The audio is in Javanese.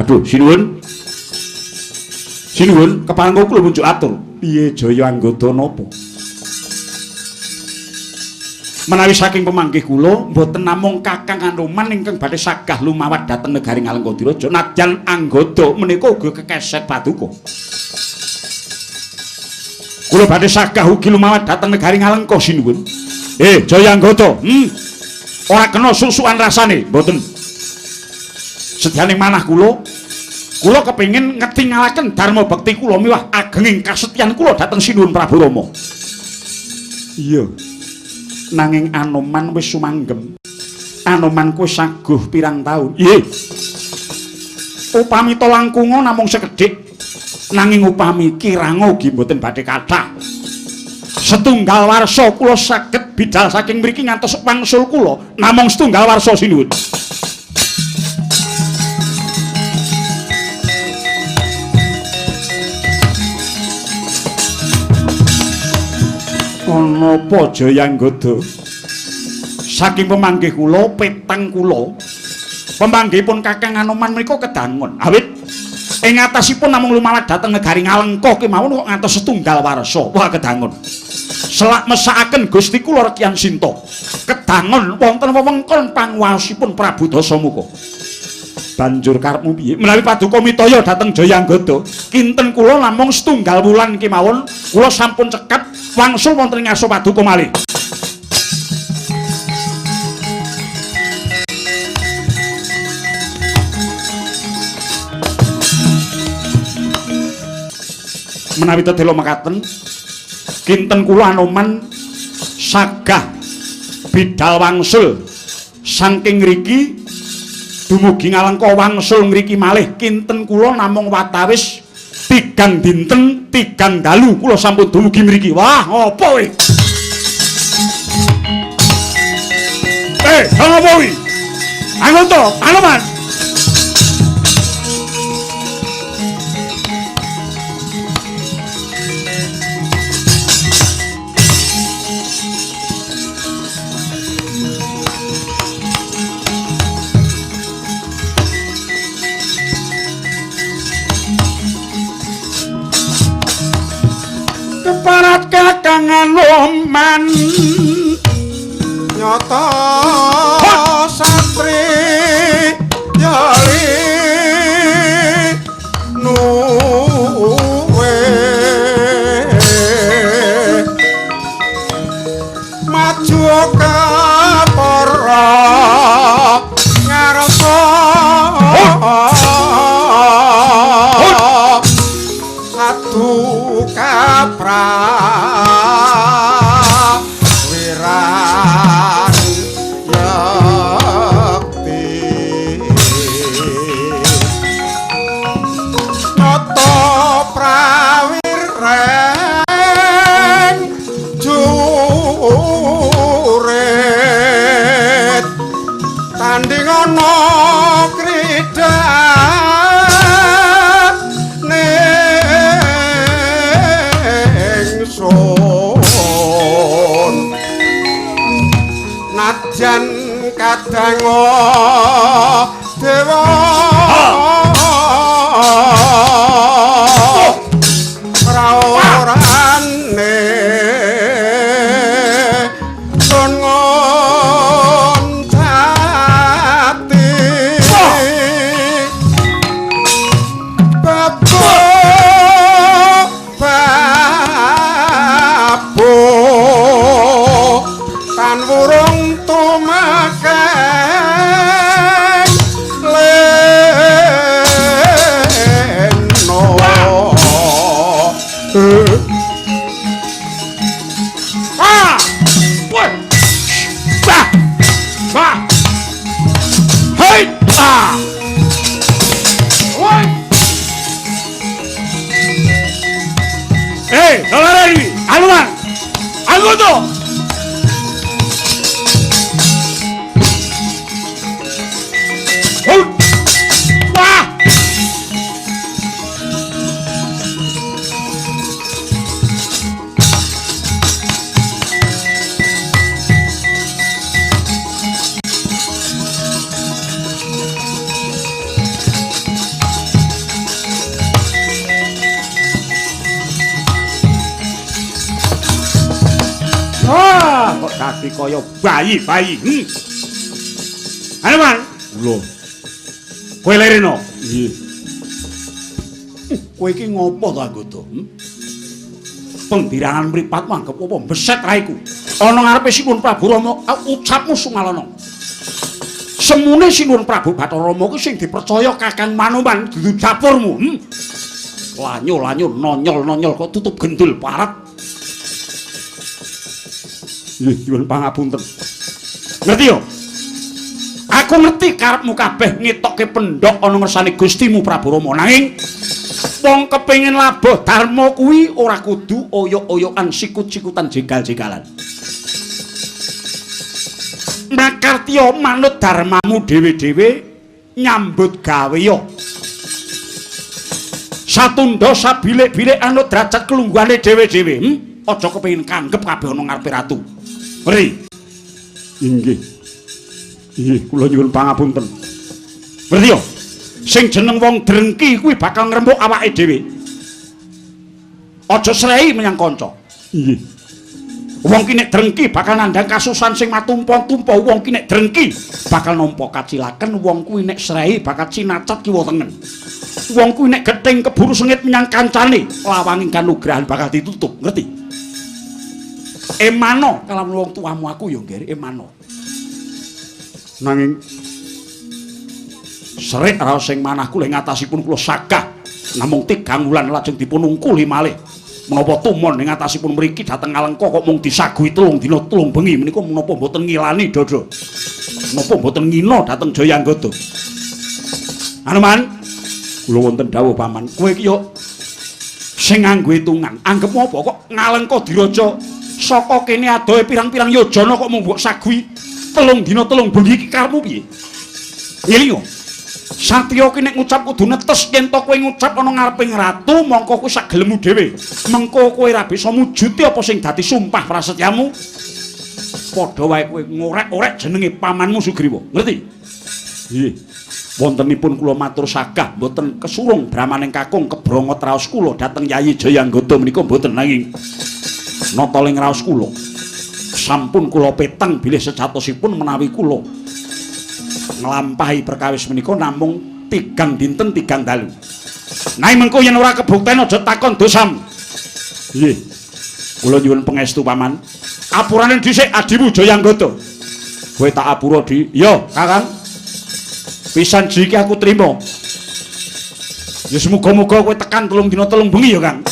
Aduh, sinuwun. Sinuwun, keparengku kula muncul atur. Piye Jaya anggota napa? Menawi saking pemanggih kula mboten namung Kakang Anoman ingkang badhe sagah lumawat dhateng negari Ngalengkadiraja, nadyan anggota menika uga kekeset paduka. Kula badhe sagah ugi lumawat dhateng negari Ngalengka sinuwun. Jaya anggota, ora kena susukan rasane, mboten. Sedyaning manah kula kepengin ngetingalaken dharma bekti kula miwah agenging kasetyan kula dhateng sinuwun Prabu Rama. Iya. Nanging Anoman wis sumanggem. Anoman kuwi saguh pirang taun. Nggih. Upami to langkunga namung sekedhik. Nanging upami kiranga ugi mboten badhe kathah. Setunggal warsa kula saged bidhal saking mriki ngantos wangsul kula namung setunggal warsa sinuwun. Napa Jaya anggota? Saking pemanggih kula petang kula. Pemanggihipun Kakang Anoman menika kedangun. Awit ing atasipun namung lumawat dhateng negari Ngalengka kemawon kok ngantos setunggal warsa. Wah kedangun. Selak mesakaken Gusti kula Rekyan Sinta. Kedangun wonten wewengkon panguwasipun Prabu Dasamuka. Banjur karepmu piye? Menawi paduka mitaya dhateng Jaya anggota, kinten kula namung setunggal wulan kemawon kula sampun cekap wangsul wonten ing ngaso paduka malih. Menawi tedhela mekaten, kinten kula Anoman sagah bidhal wangsul saking ngriki dumugi Ngalengka wangsul ngriki malih kinten kula namung watawis 3 dinten 3 dalu kula sampun dumugi mriki. Wah, apa kowe? Apa kowe? Anggota, Anoman. Keparat Kakang Anoman nyata satri yali nuwe maju ka para ngarsa satu kaprawiran yakti nata prawiran juret tanding ana kridan nadyan kadang dewa rawurane ngon jati babu kan wurung tumakeng leno hei Saudara Anoman, anggota. Wah! dadi kaya bayi-bayi. Anoman, lho. Kowe lereno. Nggih. Kowe iki ngopo to anggota? Pembirangan mripat manggep apa beset raiku. Ana ngarepe Sinuwun Prabu Rama ucapmu sumalana. Semune Sinuwun Prabu Bathara Rama ku sing dipercaya Kakang Manoman dudu dapurmu. Lanyo-lanyo nonyol-nonyol kok tutup gendul parat. Nggih, nyuwun pangapunten. Ngerti yo? Aku ngerti karepmu kabeh ngetokke pendhok ana ngersane Gustimu Prabu Rama nanging wong kepengin labuh dharma kuwi ora kudu oyok-oyokan sikut-sikutan jegal-jegalan. Makartiya manut dharmamu dhewe-dhewe nyambut gawe yo. Satunda sabilik-bilik anut derajat kelungguhane dhewe-dhewe. Aja kepengin kanggep kabeh ana ngarepe ratu. Ngerti? Inggih. Inggih, kula nyuwun pangapunten. Ngerti yo? Sing jeneng wong drengki kuwi bakal ngrembug awake dhewe. Aja srei menyang kanca. Nggih. Wong ki nek drengki bakal nandhang kasusan sing matumpa-tumpa, wong ki nek drengki bakal nampa kacilaken, wong kuwi nek srei bakal cinacet kiwa tengen. Wong kuwi nek gething keburu sengit menyang kancane, lawanging kanugrahan bakal ditutup, ngerti? Emano kalamun wong tuamu aku ya nggih, emano. Nanging serik raos sing manahku lek ngatasipun kula sagah namung 3 wulan lajeng dipun ungkuli malih menapa tumon ing ngatasipun mriki dhateng Alengka kok mung disaguhi 3 dina 3 bengi menika menapa mboten ngilani dada menapa mboten ngina dhateng Jayanggada. Anoman kula wonten dawuh paman kowe iki yo sing nganggo hitungan anggep apa kok Ngalengka diraja saka kene adohe pirang-pirang yojana kok mung mbok saguhi 3 dina 3 bengi iki karepmu piye? Ngelingo Satya ki nek ngucap kudu netes yen to kowe ngucap ana ngareping ratu mongko kowe sak gelemu dhewe. Mengko kowe ra bisa mujuti apa sing dadi sumpah prasetyamu. Padha wae kowe ngorek-orek jenenge pamanmu Sugriwa. Ngerti? Nggih. Wontenipun kula matur sagah mboten kesurung bramaning kakung kebrongot raos kula dhateng Yayi Jayanggada menika mboten nanging nata ling raos kula. Sampun kula peteng bilih sejatosipun menawi kula nglampahi perkawis menika namung 3 dinten 3 dalu. Nanging mengko yen ora kebukten aja takon dosam. Nggih. Kula nyuwun pangestu paman. Apurane dhisik adimu Jayanggada. Kowe tak apura di. Iya, Kakang. Pisan iki aku trima. Ya semoga-moga kowe tekan 3 dina 3 bengi ya, Kang.